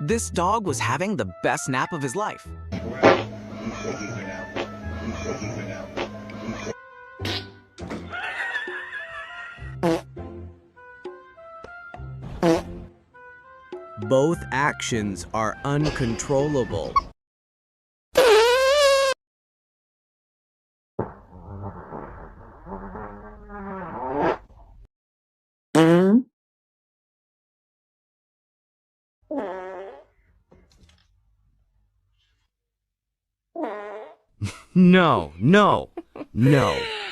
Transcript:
This dog was having the best nap of his life. Both actions are uncontrollable. No, no, no.